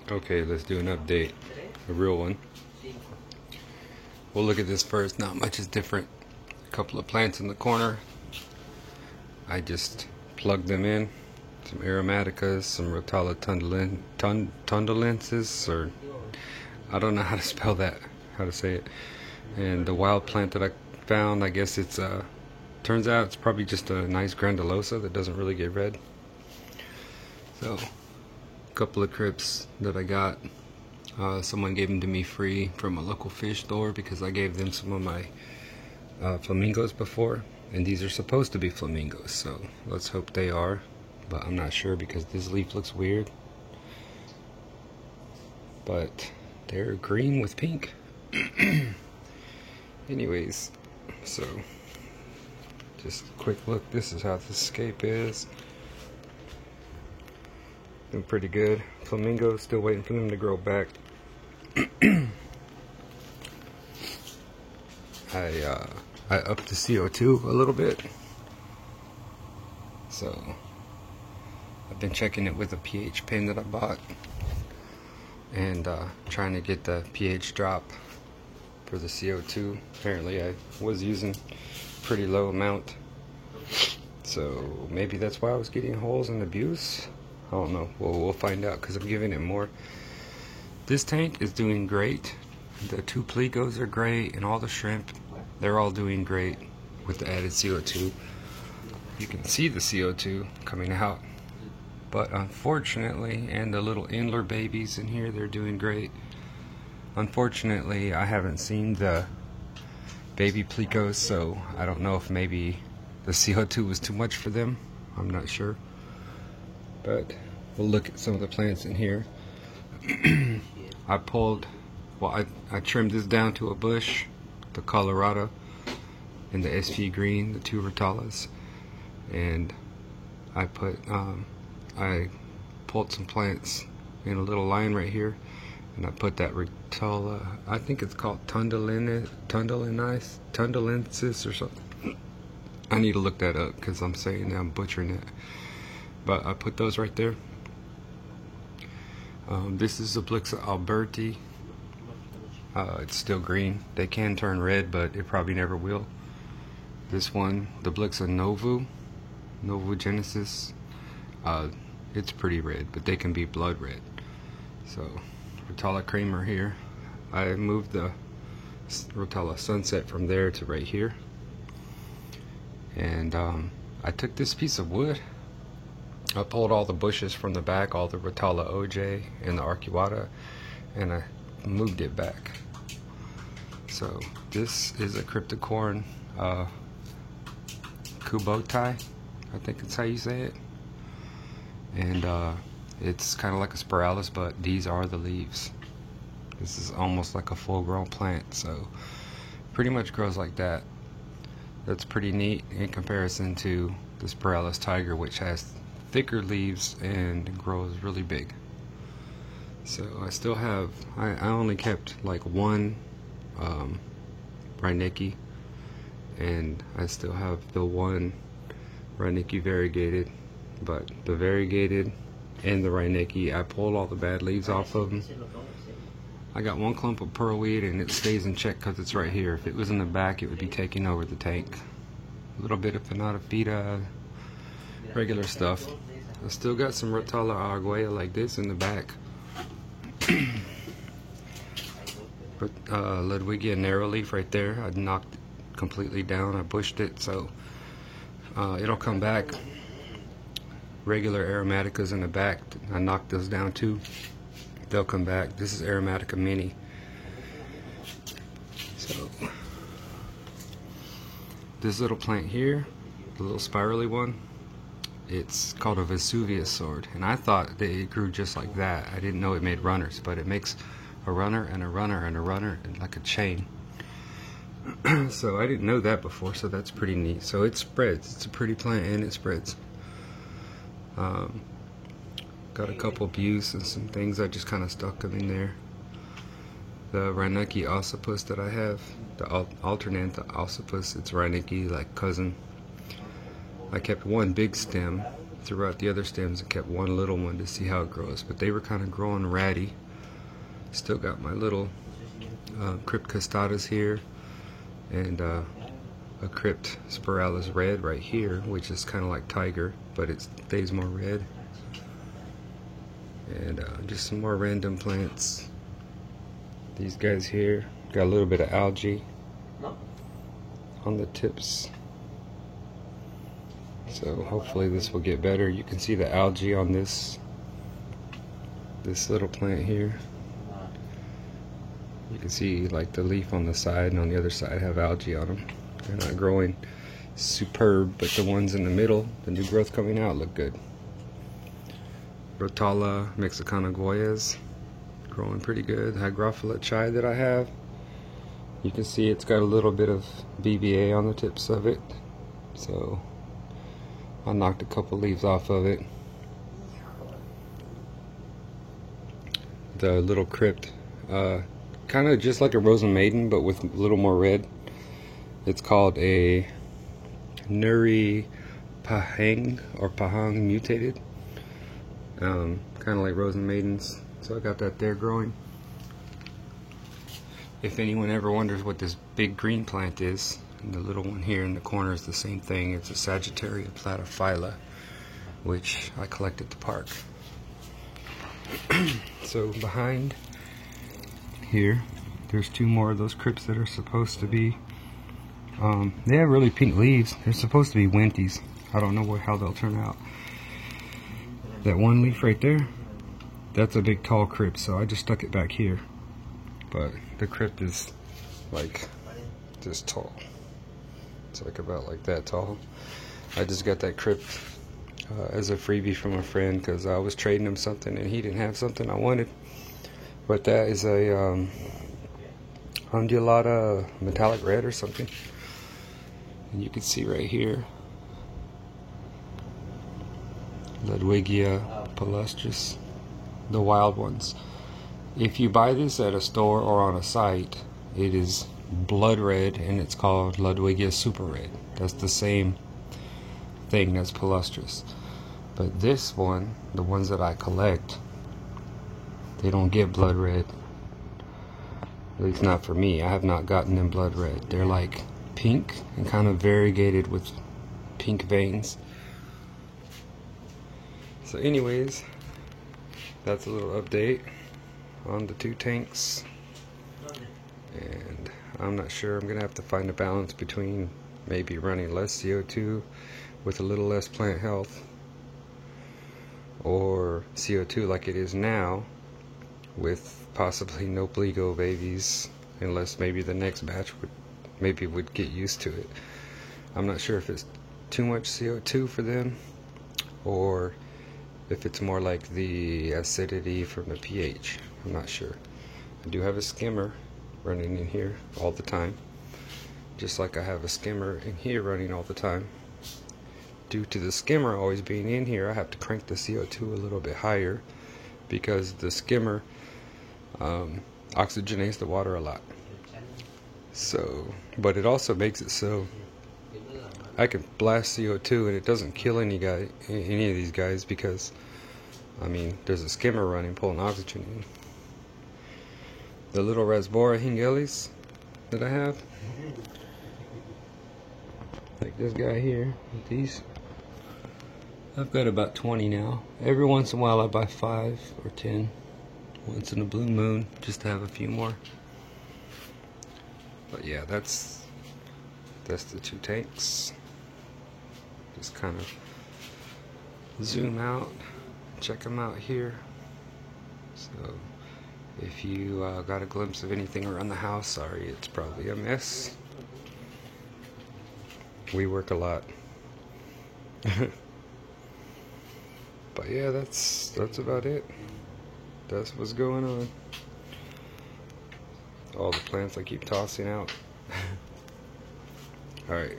Okay, let's do an update, a real one. We'll look at this first. Not much is different. A couple of plants in the corner. I just plugged them in. Some Aromaticas, some Rotala tundalensis, or I don't know how to spell that, how to say it. And the wild plant that I found, I guess it's turns out it's probably just a nice grandulosa that doesn't really get red. So, a couple of crypts that I got. Someone gave them to me free from a local fish store because I gave them some of my flamingos before, and these are supposed to be flamingos, so let's hope they are, but I'm not sure because this leaf looks weird. But they're green with pink. Anyways, so just a quick look. This is how the scape is. Doing pretty good. Flamingos, still waiting for them to grow back. I upped the CO2 a little bit, so I've been checking it with a pH pen that I bought and trying to get the pH drop for the CO2. Apparently I was using a pretty low amount, so maybe that's why I was getting holes and abuse. I don't know. We'll find out because I'm giving it more. This tank is doing great. The two plecos are great, and all the shrimp, they're all doing great with the added CO2. You can see the CO2 coming out, but unfortunately, and the little Endler babies in here, they're doing great. Unfortunately, I haven't seen the baby plecos, so I don't know if maybe the CO2 was too much for them. I'm not sure. But we'll look at some of the plants in here. I trimmed this down to a bush, the Colorado and the SP green, the two Rotalas, and I pulled some plants in a little line right here, and I put that Rotala, I think it's called tundalensis or something. I need to look that up because I'm saying that I'm butchering it. But I put those right there. This is Ablixa alberti. It's still green. They can turn red, but it probably never will. This one, the Ablixa novogenesis. It's pretty red, but they can be blood red. So, Rotala Kramer here. I moved the Rotala Sunset from there to right here. And I took this piece of wood. I pulled all the bushes from the back, all the Rotala OJ and the Arcuata, and I moved it back. So this is a cryptocorn kubotai, I think that's how you say it. And it's kind of like a spiralis, but these are the leaves. This is almost like a full-grown plant, so pretty much grows like that. That's pretty neat in comparison to the spiralis tiger, which has thicker leaves and grows really big. So I still have, I only kept like one Reinecke, and I still have the one Reinecke variegated, but the variegated and the Reinecke, I pulled all the bad leaves off of them. I got one clump of pearlweed and it stays in check because it's right here. If it was in the back, it would be taking over the tank. A little bit of Pinata, regular stuff. I still got some Rotala arguella like this in the back. But Ludwigia narrowleaf right there, I knocked it completely down. I bushed it, so it'll come back. Regular Aromaticas in the back, I knocked those down too. They'll come back. This is Aromatica mini. So this little plant here, the little spirally one, it's called a Vesuvius sword, and I thought that it grew just like that. I didn't know it made runners, but it makes a runner and a runner and a runner, and like a chain. So I didn't know that before, so that's pretty neat. So it spreads. It's a pretty plant and it spreads. Got a couple views and some things. I just kind of stuck them in there. The Reinecke ossipus that I have, the alternantha ossipus, it's Reinecke like cousin. I kept one big stem threw out the other stems and kept one little one to see how it grows, but they were kind of growing ratty. Still got my little Crypt Costatas here, and a Crypt Spiralis red right here, which is kind of like tiger, but it stays more red. And just some more random plants. These guys here got a little bit of algae on the tips, so hopefully this will get better. You can see the algae on this little plant here. You can see like the leaf on the side, and on the other side have algae on them. They're not growing superb, but the ones in the middle, the new growth coming out, look good. Rotala Mexicana Goyas, growing pretty good. Hygrophila chai that I have, you can see it's got a little bit of BBA on the tips of it, so I knocked a couple leaves off of it. The little Crypt, kind of just like a Rosen Maiden, but with a little more red. It's called a Nuri Pahang or Pahang mutated, kind of like Rosen Maidens. So I got that there growing. If anyone ever wonders what this big green plant is, and the little one here in the corner is the same thing. It's a Sagittaria platyphylla, which I collect at the park. So behind here, there's two more of those crypts that are supposed to be, they have really pink leaves. They're supposed to be Winties. I don't know how they'll turn out. That one leaf right there, that's a big tall crypt, so I just stuck it back here. But the crypt is like this tall. It's like about like that tall. I just got that crypt as a freebie from a friend because I was trading him something and he didn't have something I wanted. But that is a undulata metallic red or something. And you can see right here, Ludwigia palustris, the wild ones. If you buy this at a store or on a site, it is blood red and it's called Ludwigia super red. That's the same thing as palustris. But this one, the ones that I collect, they don't get blood red. At least not for me. I have not gotten them blood red. They're like pink and kind of variegated with pink veins. So anyways, that's a little update on the two tanks. And I'm not sure. I'm gonna have to find a balance between maybe running less CO2 with a little less plant health, or CO2 like it is now with possibly no Pliego babies, unless maybe the next batch would get used to it. I'm not sure if it's too much CO2 for them or if it's more like the acidity from the pH. I'm not sure. I do have a skimmer running in here all the time, just like I have a skimmer in here running all the time. Due to the skimmer always being in here, I have to crank the CO2 a little bit higher because the skimmer oxygenates the water a lot. So, but it also makes it so I can blast CO2 and it doesn't kill any of these guys because, I mean, there's a skimmer running pulling oxygen in. The little Rasbora hingelis that I have, like this guy here with these, I've got about 20 now. Every once in a while I buy 5 or 10 once in a blue moon just to have a few more. But yeah, that's the two tanks. Just kind of zoom out, check them out here. So if you got a glimpse of anything around the house, sorry, it's probably a mess. We work a lot. But yeah, that's about it. That's what's going on. All the plants I keep tossing out. Alright.